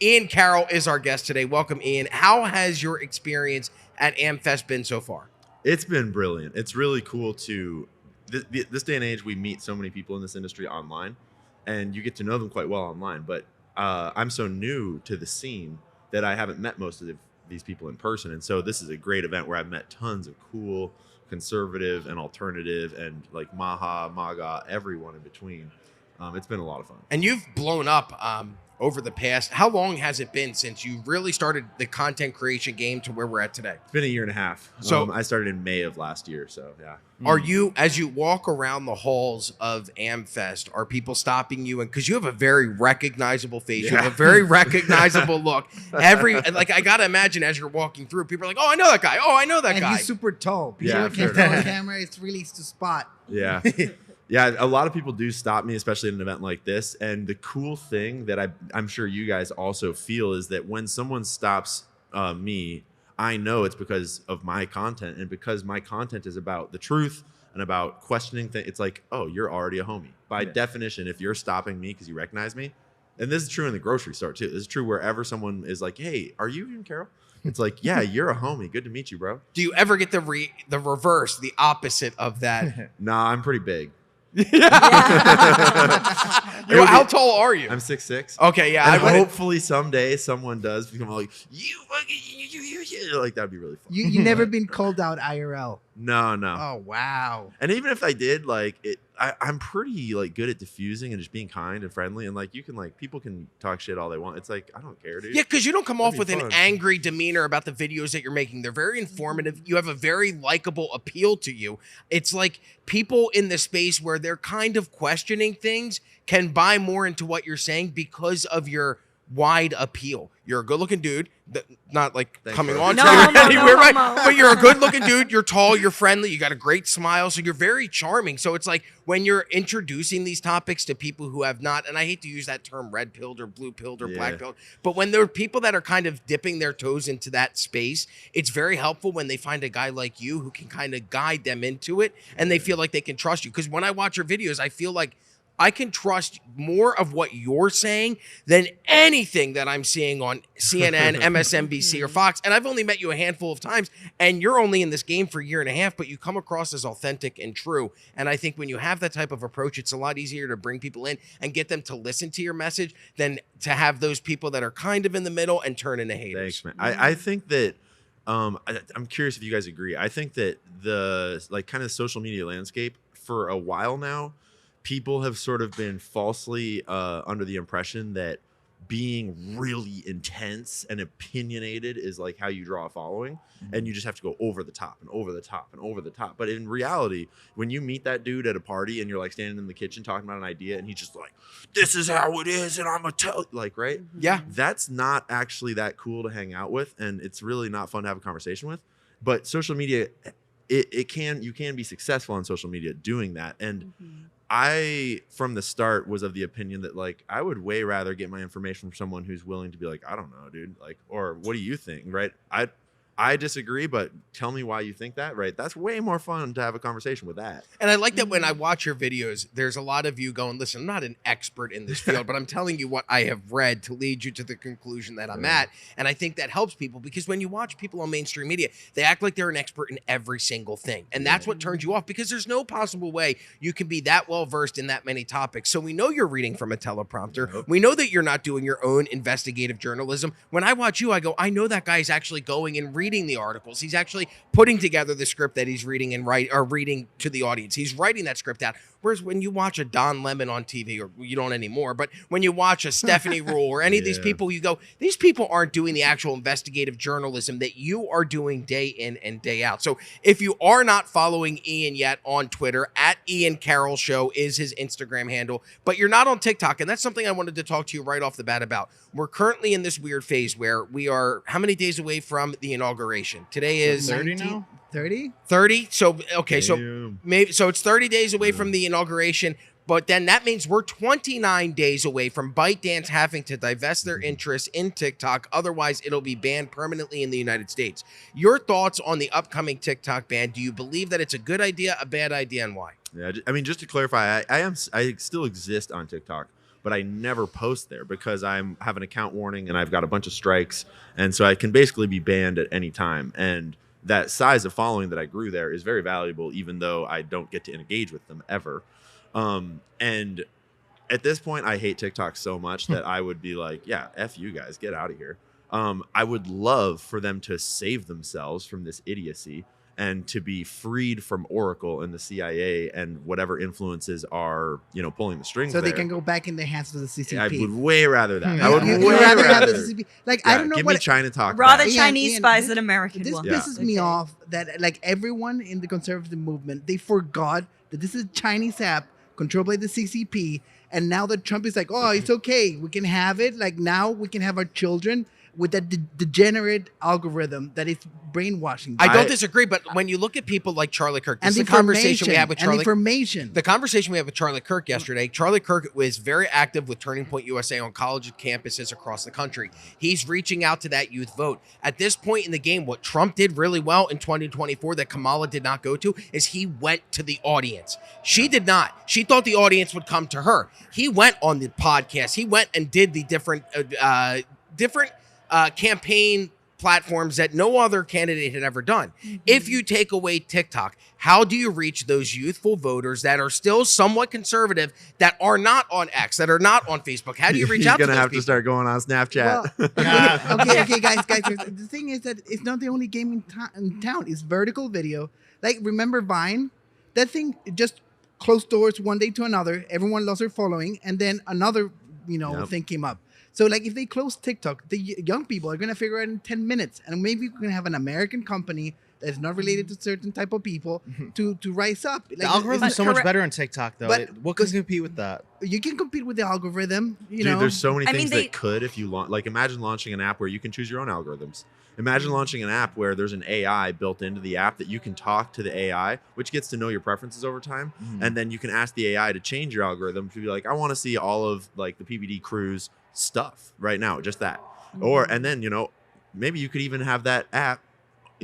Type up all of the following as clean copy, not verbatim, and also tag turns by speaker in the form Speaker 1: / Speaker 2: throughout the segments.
Speaker 1: Ian Carroll is our guest today. Welcome, Ian. How has your experience at AmFest been so far?
Speaker 2: It's been brilliant. It's really cool to this day and age. We meet so many people in this industry online, and you get to know them quite well online. But I'm so new to the scene that I haven't met most of these people in person, and so this is a great event where I've met tons of cool conservative and alternative and like MAGA, everyone in between. It's been a lot of fun.
Speaker 1: And you've blown up over the past, how long has it been since you really started the content creation game to where we're at today?
Speaker 2: It's been a year and a half.
Speaker 1: So
Speaker 2: I started in May of last year. So yeah.
Speaker 1: Are you, as you walk around the halls of AmFest, are people stopping you? And because you have a very recognizable face, you have a very recognizable look. Like I gotta imagine as you're walking through, people are like, "Oh, I know that guy. Oh, I know that guy."
Speaker 3: And he's super tall.
Speaker 2: Yeah,
Speaker 3: People can't tell on camera. It's really easy to spot.
Speaker 2: Yeah. Yeah, a lot of people do stop me, especially at an event like this. And the cool thing that I'm sure you guys also feel is that when someone stops me, I know it's because of my content. And because my content is about the truth and about questioning things, it's like, oh, you're already a homie. By definition, if you're stopping me because you recognize me, and this is true in the grocery store too. This is true wherever someone is like, hey, are you Ian Carroll? It's like, yeah, you're a homie. Good to meet you, bro.
Speaker 1: Do you ever get the reverse, the opposite of that?
Speaker 2: Nah, I'm pretty big.
Speaker 1: How tall are you?
Speaker 2: I'm 6'6".
Speaker 1: Okay, yeah.
Speaker 2: And hopefully someday someone does become like, you like that'd be really fun.
Speaker 3: You never been called out IRL.
Speaker 2: No.
Speaker 3: Oh wow.
Speaker 2: And even if I did, like I'm pretty like good at diffusing and just being kind and friendly, and like you can like people can talk shit all they want. It's like I don't care, dude.
Speaker 1: Yeah, because you don't come off with
Speaker 2: fun.
Speaker 1: an angry demeanor about the videos that you're making. They're very informative. You have a very likable appeal to you. It's like people in the space where they're kind of questioning things can buy more into what you're saying because of your wide appeal. You're a good-looking dude. Not like coming on to anywhere, right? But you're a good-looking dude. You're tall. You're friendly. You got a great smile. So you're very charming. So it's like when you're introducing these topics to people who have not, and I hate to use that term red-pilled or blue-pilled or black-pilled, but when there are people that are kind of dipping their toes into that space, it's very helpful when they find a guy like you who can kind of guide them into it and they feel like they can trust you. Because when I watch your videos, I feel like I can trust more of what you're saying than anything that I'm seeing on CNN, MSNBC, or Fox. And I've only met you a handful of times, and you're only in this game for a year and a half, but you come across as authentic and true. And I think when you have that type of approach, it's a lot easier to bring people in and get them to listen to your message than to have those people that are kind of in the middle and turn into haters.
Speaker 2: Thanks, man. I think that I'm curious if you guys agree. I think that the like kind of social media landscape for a while now, people have sort of been falsely under the impression that being really intense and opinionated is like how you draw a following, and you just have to go over the top and over the top and over the top. But in reality, when you meet that dude at a party and you're like standing in the kitchen talking about an idea and he's just like, this is how it is and I'm gonna tell, like, right?
Speaker 1: Yeah.
Speaker 2: That's not actually that cool to hang out with, and it's really not fun to have a conversation with. But social media, you can be successful on social media doing that. And I, from the start, was of the opinion that like I would way rather get my information from someone who's willing to be like, I don't know, dude, like, or what do you think, right? I disagree, but tell me why you think that, right? That's way more fun to have a conversation with that.
Speaker 1: And I like that when I watch your videos, there's a lot of you going, listen, I'm not an expert in this field, but I'm telling you what I have read to lead you to the conclusion that I'm at. And I think that helps people because when you watch people on mainstream media, they act like they're an expert in every single thing. And that's what turns you off because there's no possible way you can be that well versed in that many topics. So we know you're reading from a teleprompter. We know that you're not doing your own investigative journalism. When I watch you, I go, I know that guy's actually going and reading the articles. He's actually putting together the script that he's reading and reading to the audience. He's writing that script out. Whereas when you watch a Don Lemon on TV, or you don't anymore, but when you watch a Stephanie Rule or any of these people, you go, these people aren't doing the actual investigative journalism that you are doing day in and day out. So if you are not following Ian yet on Twitter, at Ian Carroll Show is his Instagram handle, but you're not on TikTok, and that's something I wanted to talk to you right off the bat about. We're currently in this weird phase where we are how many days away from the inauguration? Today is
Speaker 3: 30 now? 30?
Speaker 1: 30. So okay, so maybe it's 30 days away from the inauguration, but then that means we're 29 days away from ByteDance having to divest their interest in TikTok. Otherwise, it'll be banned permanently in the United States. Your thoughts on the upcoming TikTok ban? Do you believe that it's a good idea, a bad idea, and why?
Speaker 2: Yeah, I mean, just to clarify, I still exist on TikTok, but but I never post there because I have an account warning and I've got a bunch of strikes, and so I can basically be banned at any time. And that size of following that I grew there is very valuable, even though I don't get to engage with them ever. And at this point, I hate TikTok so much that I would be like, yeah, F you guys, get out of here. I would love for them to save themselves from this idiocy and to be freed from Oracle and the CIA and whatever influences are, pulling the strings.
Speaker 3: So
Speaker 2: there.
Speaker 3: they can go back in the hands of the CCP.
Speaker 2: I would way rather that.
Speaker 3: Yeah.
Speaker 2: I would
Speaker 3: You'd
Speaker 2: way
Speaker 3: rather
Speaker 2: rather.
Speaker 3: have the CCP. Like, I don't know
Speaker 2: give
Speaker 3: what
Speaker 2: me China talk.
Speaker 4: Rather
Speaker 2: back.
Speaker 4: Chinese
Speaker 3: Ian,
Speaker 4: spies than American
Speaker 3: This
Speaker 4: ones.
Speaker 3: pisses me
Speaker 4: Okay.
Speaker 3: off that like everyone in the conservative movement, they forgot that this is a Chinese app controlled by the CCP, and now that Trump is like, oh, it's okay, we can have it. Like now we can have our children with that degenerate algorithm that is brainwashing them.
Speaker 1: I don't disagree, but when you look at people like Charlie Kirk, this
Speaker 3: and
Speaker 1: is the conversation we had with
Speaker 3: and
Speaker 1: Charlie.
Speaker 3: information.
Speaker 1: The conversation we had with Charlie Kirk yesterday. Charlie Kirk was very active with Turning Point USA on college campuses across the country. He's reaching out to that youth vote. At this point in the game, what Trump did really well in 2024 that Kamala did not go to is he went to the audience. She did not. She thought the audience would come to her. He went on the podcast. He went and did the different campaign platforms that no other candidate had ever done. If you take away TikTok, how do you reach those youthful voters that are still somewhat conservative, that are not on X, that are not on Facebook? How do you reach out to those
Speaker 2: He's gonna have
Speaker 1: people?
Speaker 2: to start going on Snapchat.
Speaker 3: Well, okay, guys. The thing is that it's not the only game in town. It's vertical video. Like, remember Vine? That thing just closed doors one day to another. Everyone lost their following, and then another,
Speaker 2: Yep.
Speaker 3: thing came up. So, like, if they close TikTok, the young people are gonna figure out in 10 minutes, and maybe we're gonna have an American company that's not related to certain type of people to rise up. Like,
Speaker 5: The algorithm's so much
Speaker 4: correct-
Speaker 5: better on TikTok, though.
Speaker 3: But-
Speaker 5: What can compete with that?
Speaker 3: you can compete with the algorithm. You
Speaker 2: Dude,
Speaker 3: know,
Speaker 2: there's so many
Speaker 4: I mean,
Speaker 2: things
Speaker 4: they-
Speaker 2: that could if you launch. Like, imagine launching an app where you can choose your own algorithms. Imagine launching an app where there's an AI built into the app that you can talk to the AI, which gets to know your preferences over time, and then you can ask the AI to change your algorithm to be like, I want to see all of like the PBD crew's stuff right now, just that. And then maybe you could even have that app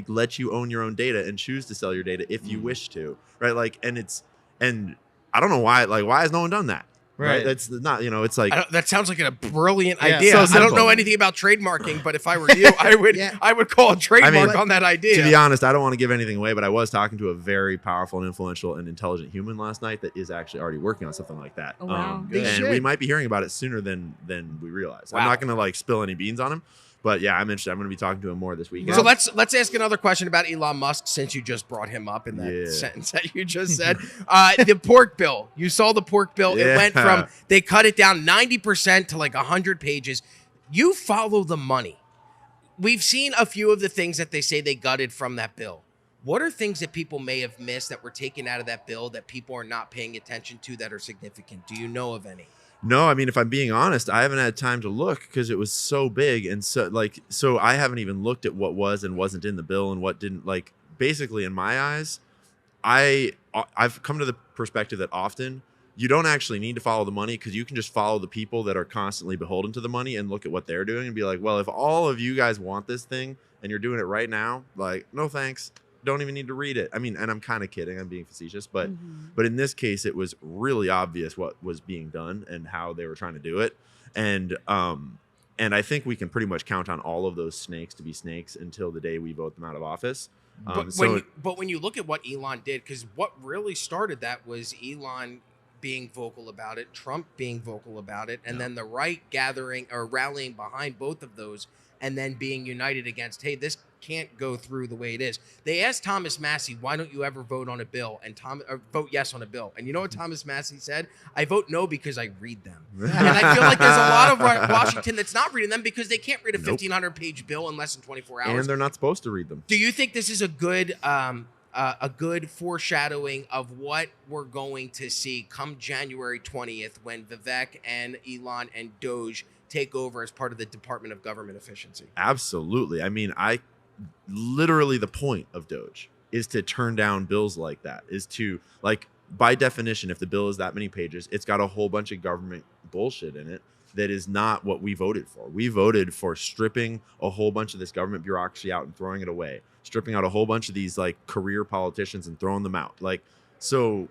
Speaker 2: let you own your own data and choose to sell your data if you wish to, right? Like, and I don't know why. Like, why has no one done that? Right? That's not. It's like.
Speaker 1: That sounds like a brilliant
Speaker 5: Yeah,
Speaker 1: idea.
Speaker 2: so
Speaker 1: I don't
Speaker 2: simple.
Speaker 1: know anything about trademarking, but if I were you, I would
Speaker 3: Yeah.
Speaker 1: I would call a trademark
Speaker 2: mean,
Speaker 1: on that idea.
Speaker 2: To be honest, I don't want to give anything away, but I was talking to a very powerful and influential and intelligent human last night that is actually already working on something like that.
Speaker 4: Oh, wow.
Speaker 3: They
Speaker 2: And
Speaker 3: should.
Speaker 2: we might be hearing about it sooner than we realize. I'm
Speaker 1: Wow.
Speaker 2: not going to like spill any beans on him, but yeah, I'm interested. I'm going to be talking to him more this weekend.
Speaker 1: So let's ask another question about Elon Musk, since you just brought him up in that
Speaker 2: Yeah.
Speaker 1: sentence that you just said. The pork bill. You saw the pork bill. It
Speaker 2: Yeah.
Speaker 1: went from, they cut it down 90% to like 100 pages. You follow the money. We've seen a few of the things that they say they gutted from that bill. What are things that people may have missed that were taken out of that bill that people are not paying attention to that are significant? Do you know of any?
Speaker 2: No, I mean, if I'm being honest, I haven't had time to look because it was so big. And so I haven't even looked at what was and wasn't in the bill and what didn't. Like, basically, in my eyes, I've come to the perspective that often you don't actually need to follow the money because you can just follow the people that are constantly beholden to the money and look at what they're doing and be like, well, if all of you guys want this thing and you're doing it right now, like, no thanks. Don't even need to read it. I mean, and I'm kind of kidding. I'm being facetious, but in this case, it was really obvious what was being done and how they were trying to do it. And I think we can pretty much count on all of those snakes to be snakes until the day we vote them out of office.
Speaker 1: But when you look at what Elon did, because what really started that was Elon being vocal about it, Trump being vocal about it, and then the right gathering or rallying behind both of those, and then being united against, hey, this can't go through the way it is. They asked Thomas Massey, why don't you ever vote on a bill and vote yes on a bill? And you know what Thomas Massey said? I vote no because I read them. And I feel like there's a lot of Washington that's not reading them because they can't read a 1,500-page bill in less than 24 hours.
Speaker 2: and they're not supposed to read them.
Speaker 1: Do you think this is a good foreshadowing of what we're going to see come January 20th when Vivek and Elon and Doge take over as part of the Department of Government Efficiency?
Speaker 2: Absolutely. I mean, literally the point of Doge is to turn down bills like that, is to, like, by definition, if the bill is that many pages, it's got a whole bunch of government bullshit in it that is not what we voted for. We voted for stripping a whole bunch of this government bureaucracy out and throwing it away, stripping out a whole bunch of these like career politicians and throwing them out. Like, so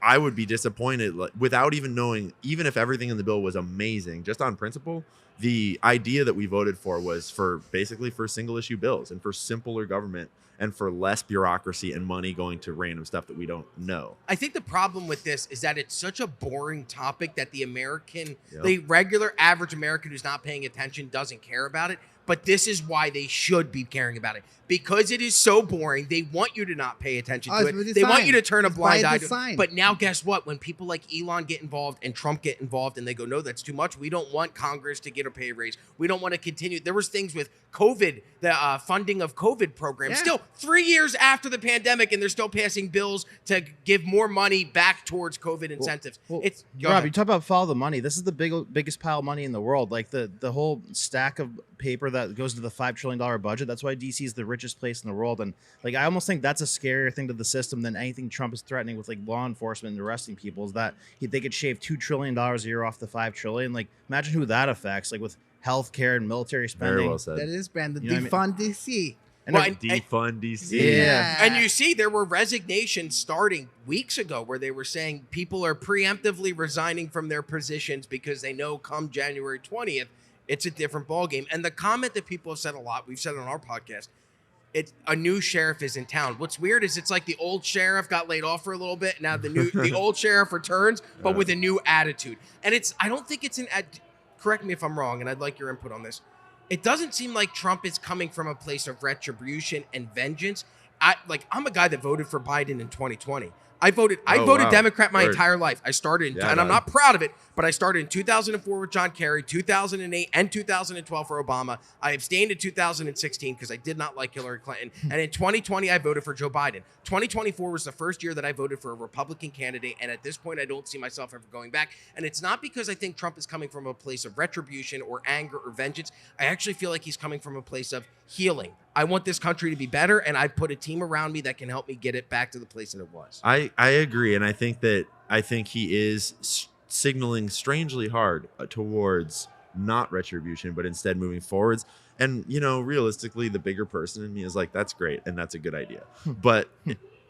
Speaker 2: I would be disappointed without even knowing, even if everything in the bill was amazing, just on principle. The idea that we voted for was for basically for single issue bills and for simpler government and for less bureaucracy and money going to random stuff that we don't know.
Speaker 1: I think the problem with this is that it's such a boring topic that the
Speaker 2: Yep.
Speaker 1: the regular average American who's not paying attention doesn't care about it. But this is why they should be caring about it. Because it is so boring, they want you to not pay attention to
Speaker 3: it's by
Speaker 1: it. They want
Speaker 3: design.
Speaker 1: you to turn a
Speaker 3: It's by
Speaker 1: blind eye to
Speaker 3: design.
Speaker 1: it. But now guess what? When people like Elon get involved and Trump get involved and they go, no, that's too much. We don't want Congress to get a pay raise. We don't want to continue. There was things with COVID, the funding of COVID programs.
Speaker 3: Yeah.
Speaker 1: Still 3 years after the pandemic, and they're still passing bills to give more money back towards COVID incentives.
Speaker 5: Well,
Speaker 1: It's go
Speaker 5: Rob,
Speaker 1: ahead.
Speaker 5: you talk about follow the money. This is the biggest pile of money in the world. Like the whole stack of paper that goes to the $5 trillion budget. That's why DC is the richest place in the world. And like, I almost think that's a scarier thing to the system than anything Trump is threatening with like law enforcement and arresting people, is that they could shave $2 trillion a year off the $5 trillion. Like, imagine who that affects, like with healthcare and military spending.
Speaker 2: Very well said.
Speaker 3: That is Brandon.
Speaker 5: You know what
Speaker 3: Defund DC.
Speaker 5: And
Speaker 1: Well,
Speaker 5: it-
Speaker 2: Defund DC.
Speaker 5: Yeah.
Speaker 1: And you see, there were resignations starting weeks ago where they were saying people are preemptively resigning from their positions because they know come January 20th, it's a different ballgame. And the comment that people have said a lot, we've said it on our podcast, it's a new sheriff is in town. What's weird is it's like the old sheriff got laid off for a little bit. Now the old sheriff returns, but with a new attitude. And I don't think it's correct me if I'm wrong, and I'd like your input on this. It doesn't seem like Trump is coming from a place of retribution and vengeance. I'm a guy that voted for Biden in 2020. I voted
Speaker 2: wow.
Speaker 1: Democrat my
Speaker 2: Word.
Speaker 1: entire life. I started,
Speaker 2: Yeah,
Speaker 1: and I'm
Speaker 2: man.
Speaker 1: not proud of it, but I started in 2004 with John Kerry, 2008 and 2012 for Obama. I abstained in 2016 because I did not like Hillary Clinton. And in 2020, I voted for Joe Biden. 2024 was the first year that I voted for a Republican candidate. And at this point, I don't see myself ever going back. And it's not because I think Trump is coming from a place of retribution or anger or vengeance. I actually feel like he's coming from a place of healing. I want this country to be better, and I put a team around me that can help me get it back to the place that it was.
Speaker 2: I agree, and I think he is signaling strangely hard towards not retribution, but instead moving forwards. And realistically, the bigger person in me is like, that's great and that's a good idea, but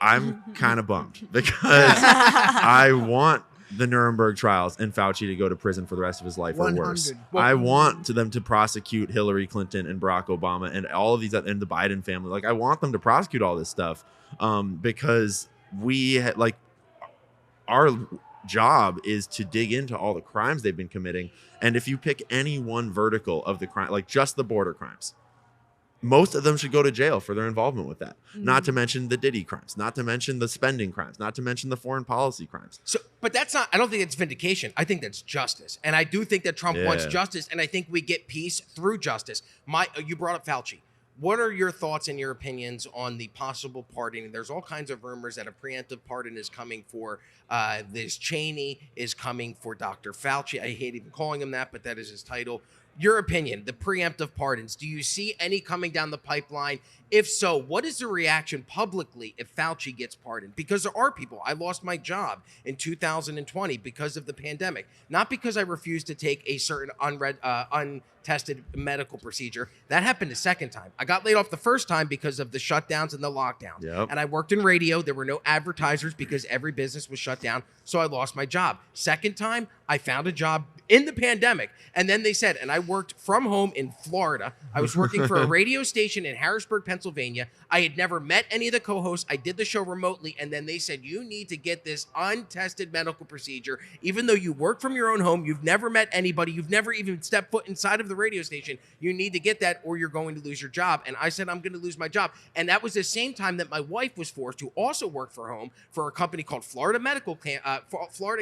Speaker 2: I'm kind of bummed because I want the Nuremberg trials and Fauci to go to prison for the rest of his life or worse.
Speaker 3: 100.
Speaker 2: I want them to prosecute Hillary Clinton and Barack Obama and all of these and the Biden family. Like, I want them to prosecute all this stuff because our job is to dig into all the crimes they've been committing. And if you pick any one vertical of the crime, like just the border crimes, most of them should go to jail for their involvement with that. Not to mention the Diddy crimes, not to mention the spending crimes, not to mention the foreign policy crimes.
Speaker 1: So, but that's not, I don't think it's vindication. I think that's justice. And I do think that Trump wants
Speaker 2: Yeah.
Speaker 1: justice. And I think we get peace through justice. You brought up Fauci. What are your thoughts and your opinions on the possible pardoning? There's all kinds of rumors that a preemptive pardon is coming for Liz Cheney, is coming for Dr. Fauci. I hate even calling him that, but that is his title. Your opinion, the preemptive pardons, do you see any coming down the pipeline? If so, what is the reaction publicly if Fauci gets pardoned? Because there are people. I lost my job in 2020 because of the pandemic, not because I refused to take a certain untested medical procedure. That happened a second time. I got laid off the first time because of the shutdowns and the lockdown.
Speaker 2: Yep.
Speaker 1: And I worked in radio. There were no advertisers because every business was shut down. So I lost my job. Second time, I found a job in the pandemic. And then they said, and I worked from home in Florida. I was working for a radio station in Harrisburg, Pennsylvania. I had never met any of the co-hosts. I did the show remotely. And then they said, you need to get this untested medical procedure. Even though you work from your own home, you've never met anybody, you've never even stepped foot inside of the radio station, you need to get that or you're going to lose your job. And I said, I'm going to lose my job. And that was the same time that my wife was forced to also work from home for a company called Florida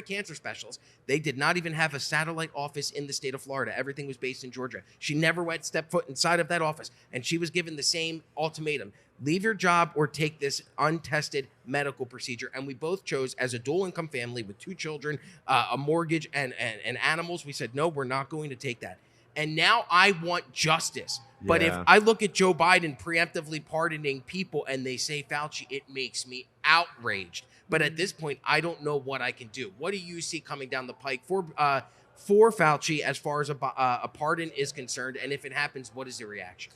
Speaker 1: Cancer Specialists. They did not even have a satellite office in the state of Florida. Everything was based in Georgia. She never stepped foot inside of that office. And she was given the same ultimatum: leave your job or take this untested medical procedure. And we both chose, as a dual income family with 2 children, a mortgage and animals, we said, no, we're not going to take that. And now I want justice. But if
Speaker 2: Yeah.
Speaker 1: I look at Joe Biden preemptively pardoning people and they say Fauci, it makes me outraged. But at this point, I don't know what I can do. What do you see coming down the pike for Fauci as far as a pardon is concerned? And if it happens, what is the reaction?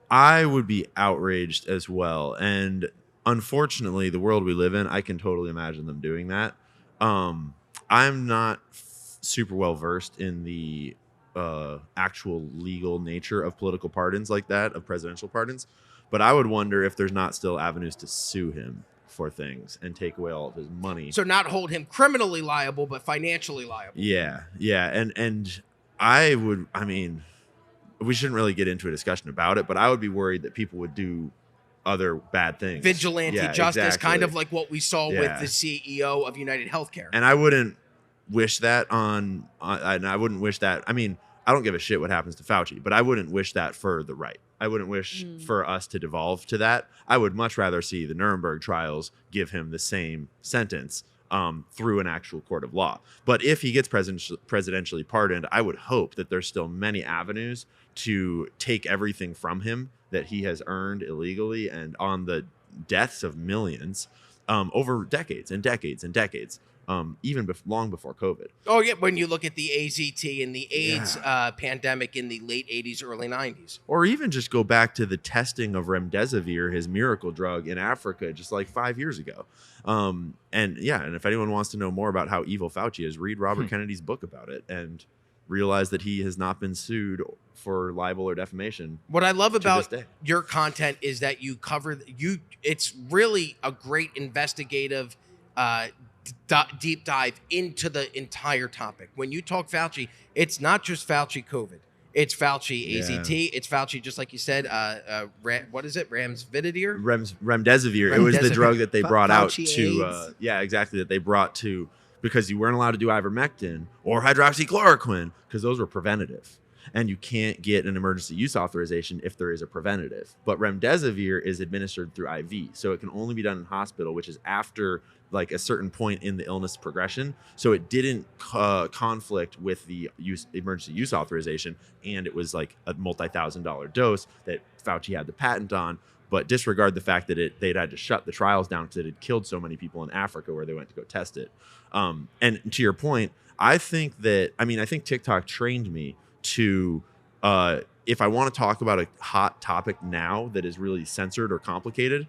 Speaker 2: I would be outraged as well. And unfortunately, the world we live in, I can totally imagine them doing that. I'm not super well versed in the actual legal nature of political pardons like that, of presidential pardons, but I would wonder if there's not still avenues to sue him for things and take away all of his money.
Speaker 1: So not hold him criminally liable, but financially liable.
Speaker 2: Yeah, and I mean, we shouldn't really get into a discussion about it, but I would be worried that people would do other bad things.
Speaker 1: Vigilante
Speaker 2: Yeah,
Speaker 1: justice,
Speaker 2: exactly.
Speaker 1: kind of like what we saw with
Speaker 2: Yeah.
Speaker 1: the CEO of United Healthcare.
Speaker 2: And I wouldn't wish that and I wouldn't wish that. I mean, I don't give a shit what happens to Fauci, but I wouldn't wish that for the right. I wouldn't wish for us to devolve to that. I would much rather see the Nuremberg trials give him the same sentence through an actual court of law. But if he gets presidentially pardoned, I would hope that there's still many avenues to take everything from him that he has earned illegally and on the deaths of millions over decades and decades and decades. Even long before COVID.
Speaker 1: Oh yeah, when you look at the AZT and the AIDS pandemic in the late 80s, early 90s.
Speaker 2: Or even just go back to the testing of remdesivir, his miracle drug in Africa, just like 5 years ago. And if anyone wants to know more about how evil Fauci is, read Robert Kennedy's book about it and realize that he has not been sued for libel or defamation.
Speaker 1: What I love about
Speaker 2: this day.
Speaker 1: your content is that you cover it's really a great investigative deep dive into the entire topic. When you talk Fauci, it's not just Fauci COVID. It's Fauci AZT. It's Fauci, just like you said, what is it? Remdesivir?
Speaker 2: Remdesivir. It was the drug that they brought out
Speaker 3: Fauci
Speaker 2: to, exactly, that they brought to, because you weren't allowed to do ivermectin or hydroxychloroquine because those were preventative. And you can't get an emergency use authorization if there is a preventative. But remdesivir is administered through IV. So it can only be done in hospital, which is after like a certain point in the illness progression. So it didn't conflict with the emergency use authorization. And it was like a multi-$1,000 dose that Fauci had the patent on. But disregard the fact that they'd had to shut the trials down because it had killed so many people in Africa where they went to go test it. And to your point, I think TikTok trained me to if I want to talk about a hot topic now that is really censored or complicated,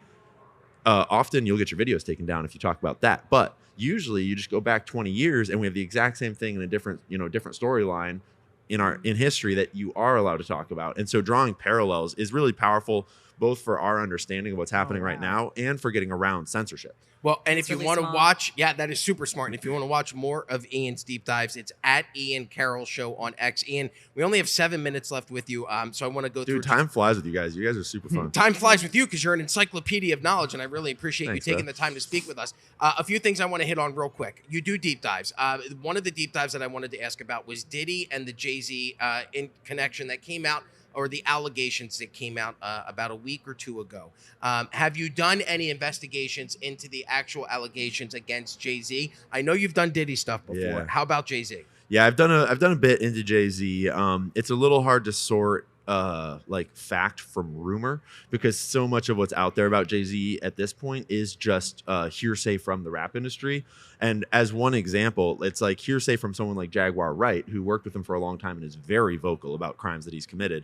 Speaker 2: often you'll get your videos taken down if you talk about that. But usually you just go back 20 years and we have the exact same thing in a different storyline in history that you are allowed to talk about. And so drawing parallels is really powerful, both for our understanding of what's happening right now and for getting around censorship.
Speaker 1: Well, and
Speaker 4: That's
Speaker 1: if you
Speaker 4: really
Speaker 1: want to
Speaker 4: smart.
Speaker 1: watch, that is super smart. And if you want to watch more of Ian's deep dives, it's at Ian Carroll Show on X. Ian, we only have 7 minutes left with you, so I want to go through.
Speaker 2: Dude, time flies with you guys. You guys are super fun.
Speaker 1: Time flies with you because you're an encyclopedia of knowledge, and I really appreciate
Speaker 2: Thanks,
Speaker 1: you taking
Speaker 2: bud.
Speaker 1: the time to speak with us. A few things I want to hit on real quick. You do deep dives. One of the deep dives that I wanted to ask about was Diddy and the Jay-Z in connection that came out, or the allegations that came out about a week or two ago. Have you done any investigations into the actual allegations against Jay-Z? I know you've done Diddy stuff before.
Speaker 2: Yeah.
Speaker 1: How about Jay-Z?
Speaker 2: Yeah, I've done a bit into Jay-Z. It's a little hard to sort like fact from rumor because so much of what's out there about Jay-Z at this point is just hearsay from the rap industry. And as one example, it's like hearsay from someone like Jaguar Wright, who worked with him for a long time and is very vocal about crimes that he's committed.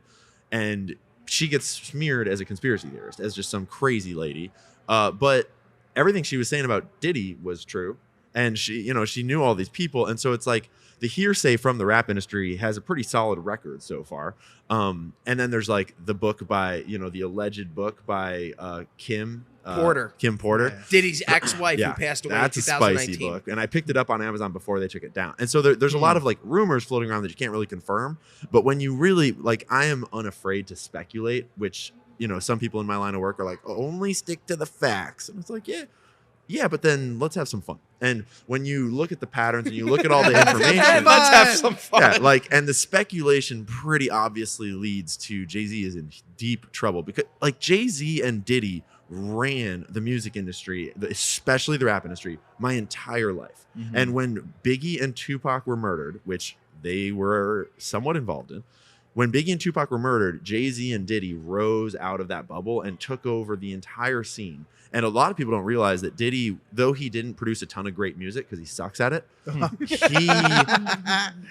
Speaker 2: And she gets smeared as a conspiracy theorist, as just some crazy lady. But everything she was saying about Diddy was true. And she knew all these people. And so it's like the hearsay from the rap industry has a pretty solid record so far. And then there's like the book by, the alleged book by Kim
Speaker 1: Porter.
Speaker 2: Kim Porter.
Speaker 3: Yeah.
Speaker 1: Diddy's ex-wife who passed away
Speaker 2: That's
Speaker 1: in
Speaker 2: a
Speaker 1: 2019.
Speaker 2: spicy book. And I picked it up on Amazon before they took it down. And so there's a lot of like rumors floating around that you can't really confirm. But when you really like, I am unafraid to speculate, which, some people in my line of work are like, only stick to the facts. And it's like, yeah, but then let's have some fun. And when you look at the patterns and you look at all the information,
Speaker 1: Let's have some fun.
Speaker 2: yeah, and the speculation pretty obviously leads to Jay-Z is in deep trouble because like Jay-Z and Diddy ran the music industry, especially the rap industry, my entire life.
Speaker 5: Mhm.
Speaker 2: And when Biggie and Tupac were murdered, which they were somewhat involved in, when Biggie and Tupac were murdered, Jay-Z and Diddy rose out of that bubble and took over the entire scene. And a lot of people don't realize that Diddy, though he didn't produce a ton of great music because he sucks at it,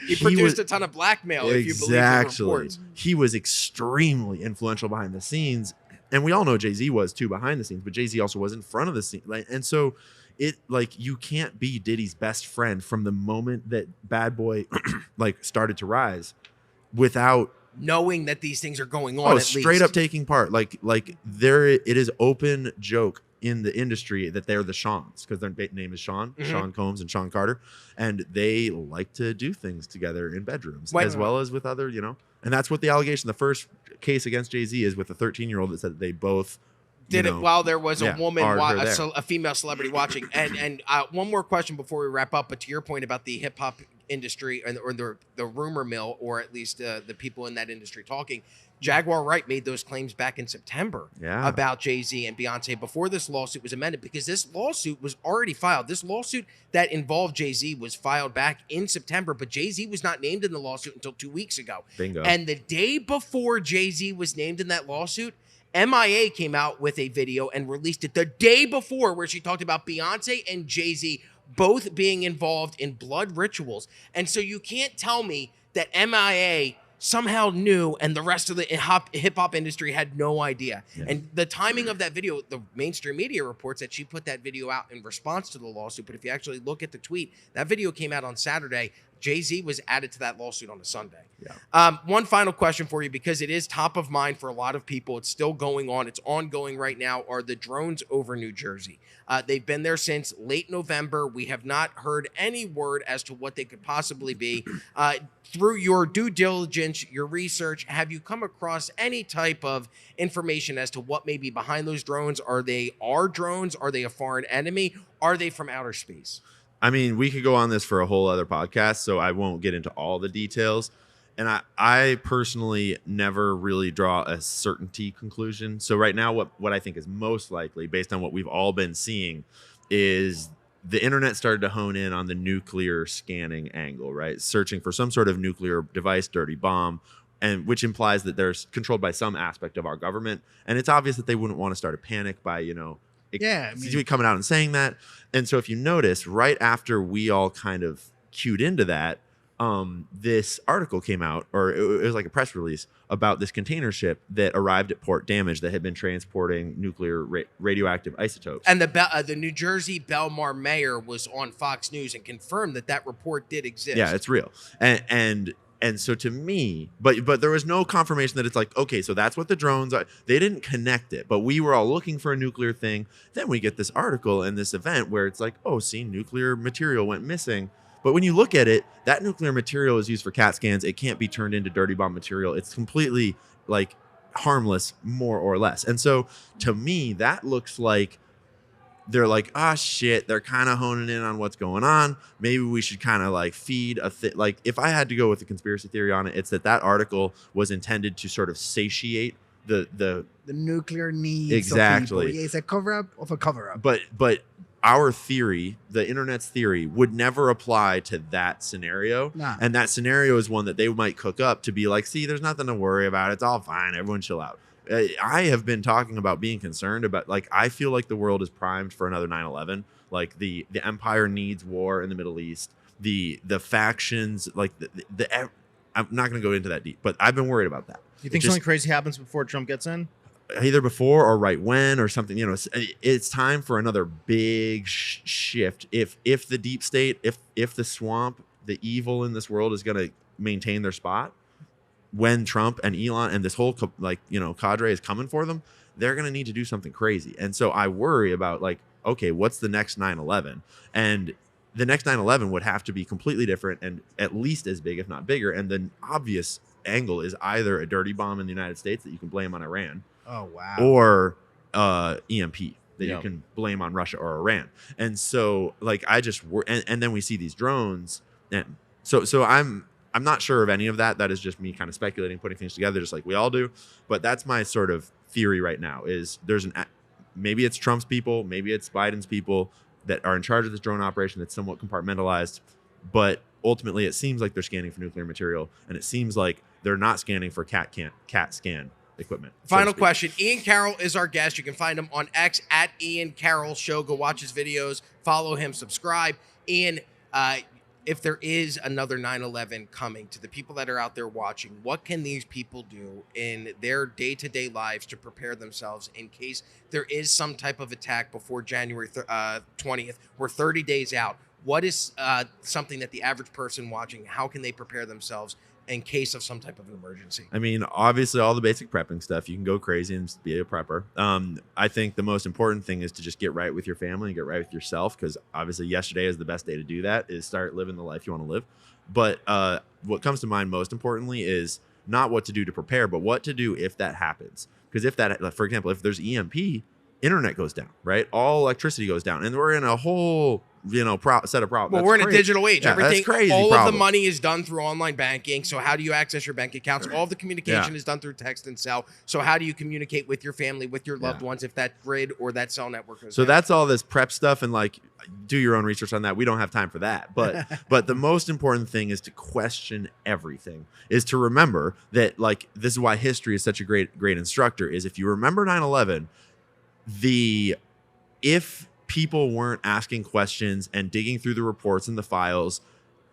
Speaker 1: He produced a ton of blackmail, if you believe the reports.
Speaker 2: He was extremely influential behind the scenes. And we all know Jay-Z was too behind the scenes, but Jay-Z also was in front of the scene. And so it like you can't be Diddy's best friend from the moment that Bad Boy like started to rise without
Speaker 1: knowing that these things are going on. At
Speaker 2: straight
Speaker 1: least.
Speaker 2: up taking part. Like there, it is open joke in the industry that they're the Seans because their name is Sean, Sean Combs and Sean Carter, and they like to do things together in bedrooms as well as with other, and that's what the allegation. The first case against Jay-Z is with a 13-year-old that said that they both
Speaker 1: did it while there was a woman,
Speaker 2: a
Speaker 1: female celebrity watching. And one more question before we wrap up. But to your point about the hip hop industry or the rumor mill, or at least the people in that industry talking, Jaguar Wright made those claims back in September about Jay-Z and Beyonce before this lawsuit was amended, because this lawsuit was already filed. This lawsuit that involved Jay-Z was filed back in September, but Jay-Z was not named in the lawsuit until 2 weeks ago.
Speaker 2: Bingo.
Speaker 1: And the day before Jay-Z was named in that lawsuit, MIA came out with a video and released it the day before, where she talked about Beyonce and Jay-Z both being involved in blood rituals. And so you can't tell me that MIA somehow knew and the rest of the hip-hop industry had no idea.
Speaker 2: Yeah.
Speaker 1: And the timing of that video, the mainstream media reports that she put that video out in response to the lawsuit. But if you actually look at the tweet, that video came out on Saturday. Jay-Z was added to that lawsuit on a Sunday.
Speaker 2: Yeah.
Speaker 1: One final question for you, because it is top of mind for a lot of people. It's still going on. It's ongoing right now. Are the drones over New Jersey? They've been there since late November. We have not heard any word as to what they could possibly be. Through your due diligence, your research, have you come across any type of information as to what may be behind those drones? Are they our drones? Are they a foreign enemy? Are they from outer space?
Speaker 2: I mean, we could go on this for a whole other podcast, so I won't get into all the details. And I personally never really draw a certainty conclusion. So right now, what I think is most likely, based on what we've all been seeing, is the internet started to hone in on the nuclear scanning angle, right? Searching for some sort of nuclear device, dirty bomb, and which implies that they're controlled by some aspect of our government. And it's obvious that they wouldn't want to start a panic by, coming out and saying that. And so if you notice, right after we all kind of cued into that, this article came out, or it was like a press release about this container ship that arrived at Port Damage that had been transporting nuclear radioactive isotopes.
Speaker 1: And the New Jersey Belmar mayor was on Fox News and confirmed that report did exist.
Speaker 2: Yeah, it's real. And so to me, but there was no confirmation that it's like, okay, so that's what the drones are. They didn't connect it, but we were all looking for a nuclear thing. Then we get this article and this event where it's like, oh, see, nuclear material went missing. But when you look at it, that nuclear material is used for CAT scans. It can't be turned into dirty bomb material. It's completely like harmless, more or less. And so to me, that looks like they're like, shit, they're kind of honing in on what's going on. Maybe we should kind of like feed like if I had to go with a conspiracy theory on it, it's that article was intended to sort of satiate the
Speaker 3: nuclear needs.
Speaker 2: Exactly.
Speaker 3: Of people. It's a cover-up of a cover-up.
Speaker 2: But our theory, the internet's theory, would never apply to that scenario.
Speaker 3: Nah.
Speaker 2: And that scenario is one that they might cook up to be like, see, there's nothing to worry about. It's all fine. Everyone chill out. I have been talking about being concerned about, like, I feel like the world is primed for another 9/11. Like the empire needs war in the Middle East. The factions, like I'm not going to go into that deep, but I've been worried about that.
Speaker 5: You think something crazy happens before Trump gets in?
Speaker 2: Either before or right when or something, it's time for another big shift. If the deep state, if the swamp, the evil in this world is going to maintain their spot, when Trump and Elon and this whole cadre is coming for them, they're going to need to do something crazy. And so I worry about, like, okay, what's the next 9/11? And the next 9/11 would have to be completely different and at least as big, if not bigger. And the obvious angle is either a dirty bomb in the United States that you can blame on Iran.
Speaker 3: Oh, wow.
Speaker 2: Or EMP that you can blame on Russia or Iran. And so, like, I just and then we see these drones, and so I'm not sure of any of that. That is just me kind of speculating, putting things together, just like we all do. But that's my sort of theory right now. Is maybe it's Trump's people, maybe it's Biden's people that are in charge of this drone operation that's somewhat compartmentalized, but ultimately it seems like they're scanning for nuclear material, and it seems like they're not scanning for CAT scan equipment.
Speaker 1: Final question. Ian Carroll is our guest. You can find him on X at Ian Carroll Show. Go watch his videos, follow him, subscribe. Ian, if there is another 9/11 coming, to the people that are out there watching, what can these people do in their day-to-day lives to prepare themselves in case there is some type of attack before January 20th? We're 30 days out. What is something that the average person watching, how can they prepare themselves in case of some type of an emergency?
Speaker 2: I mean, obviously, all the basic prepping stuff, you can go crazy and be a prepper. I think the most important thing is to just get right with your family and get right with yourself, because obviously yesterday is the best day to do that, is start living the life you want to live. But what comes to mind most importantly is not what to do to prepare, but what to do if that happens. Because if that, for example, if there's EMP, internet goes down, right? All electricity goes down, and we're in a whole set of problems.
Speaker 1: Well, we're in a digital age.
Speaker 2: Yeah,
Speaker 1: Everything,
Speaker 2: that's crazy
Speaker 1: all
Speaker 2: problem.
Speaker 1: of the money is done through online banking. So how do you access your bank accounts? All of the communication is done through text and cell. So how do you communicate with your family, with your loved ones, if that grid or that cell network goes
Speaker 2: So
Speaker 1: down?
Speaker 2: that's all this prep stuff, and like, do your own research on that. We don't have time for that. But the most important thing is to question everything, is to remember that, like, this is why history is such a great instructor, is if you remember 9/11, if people weren't asking questions and digging through the reports and the files,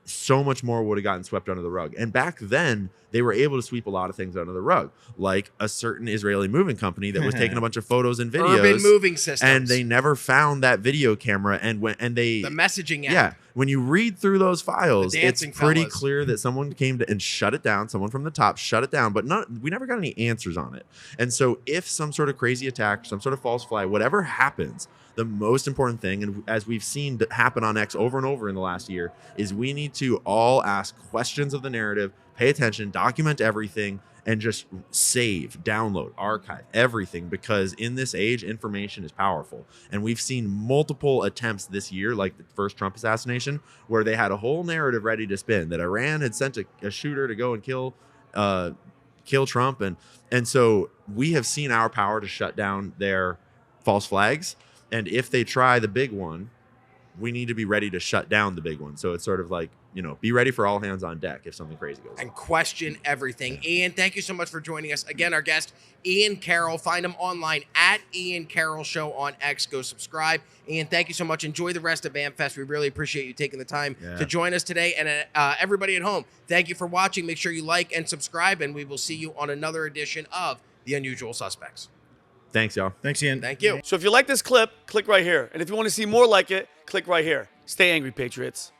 Speaker 2: so much more would have gotten swept under the rug. And back then, they were able to sweep a lot of things under the rug, like a certain Israeli moving company that was taking a bunch of photos and videos.
Speaker 1: Urban moving systems.
Speaker 2: And they never found that video camera. And the
Speaker 1: messaging app.
Speaker 2: Yeah. When you read through those files, it's pretty
Speaker 1: fellas.
Speaker 2: clear that someone came and shut it down. Someone from the top shut it down, but we never got any answers on it. And so if some sort of crazy attack, some sort of false flag, whatever happens, the most important thing, and as we've seen happen on X over and over in the last year, is we need to all ask questions of the narrative, pay attention, document everything, and just save, download, archive everything, because in this age, information is powerful. And we've seen multiple attempts this year, like the first Trump assassination, where they had a whole narrative ready to spin that Iran had sent a shooter to go and kill Trump. And so we have seen our power to shut down their false flags. And if they try the big one, we need to be ready to shut down the big one. So it's sort of like, be ready for all hands on deck if something crazy goes on.
Speaker 1: And question everything. Ian, thank you so much for joining us. Again, our guest, Ian Carroll. Find him online at Ian Carroll Show on X. Go subscribe. Ian, thank you so much. Enjoy the rest of AmFest. We really appreciate you taking the time to join us today. And everybody at home, thank you for watching. Make sure you like and subscribe, and we will see you on another edition of The Unusual Suspects.
Speaker 2: Thanks, y'all.
Speaker 5: Thanks, Ian.
Speaker 1: Thank you.
Speaker 4: So if you like this clip, click right here. And if you want to see more like it, click right here. Stay angry, Patriots.